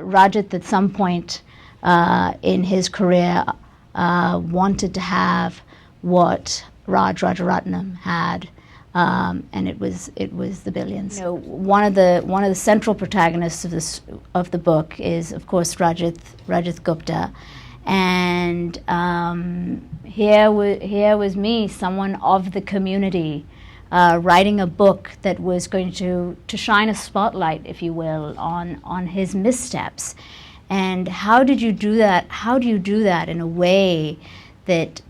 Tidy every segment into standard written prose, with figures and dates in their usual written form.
Rajat at some point in his career wanted to have what Rajaratnam had, and it was the billions. You know, one of the central protagonists of the book is, of course, Rajat Gupta, and here was me, someone of the community, writing a book that was going to shine a spotlight, if you will, on his missteps. And how did you do that? How do you do that in a way that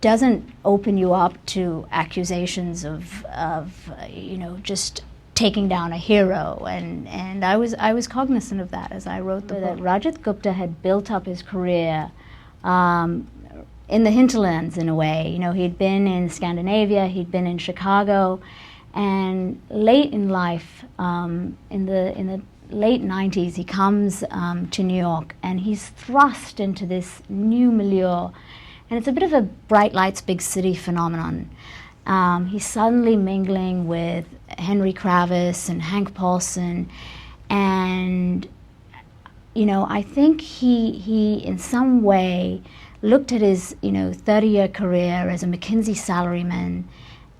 doesn't open you up to accusations of just taking down a hero? And I was cognizant of that as I wrote the book. Rajat Gupta had built up his career in the hinterlands, in a way. You know, he'd been in Scandinavia, he'd been in Chicago, and late in life, in the late 90s, he comes to New York, and he's thrust into this new milieu, and it's a bit of a bright lights, big city phenomenon. He's suddenly mingling with Henry Kravis and Hank Paulson, and I think he in some way looked at his 30-year career as a McKinsey salaryman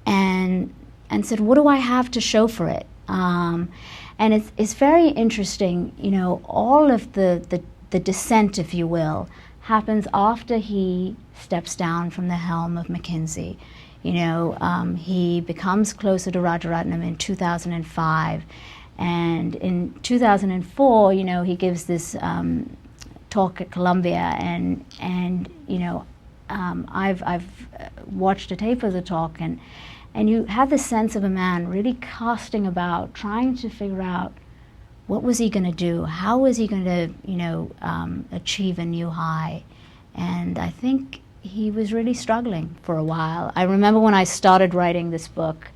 and said, what do I have to show for it? And it's very interesting, all of the descent, if you will, happens after he steps down from the helm of McKinsey. He becomes closer to Rajaratnam in 2005, and in 2004, he gives this talk at Columbia, and I've watched a tape of the talk, and you have the sense of a man really casting about, trying to figure out what was he going to do, how was he going to achieve a new high. And I think he was really struggling for a while. I remember when I started writing this book,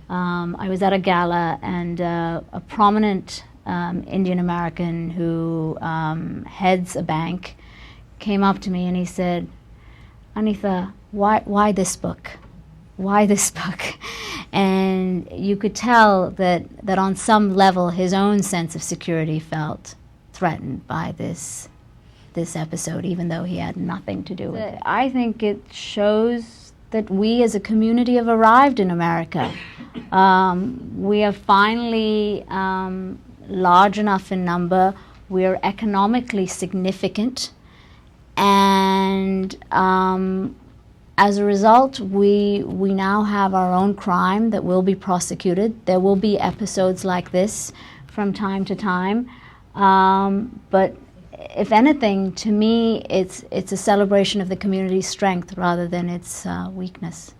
I was at a gala, and a prominent Indian American who heads a bank came up to me and he said, Anita, why this book? Why this book? And you could tell that on some level his own sense of security felt threatened by this episode, even though he had nothing to do with it. I think it shows that we as a community have arrived in America. We are finally large enough in number, we're economically significant, and as a result, we now have our own crime that will be prosecuted. There will be episodes like this from time to time, but if anything, to me, it's a celebration of the community's strength rather than its weakness.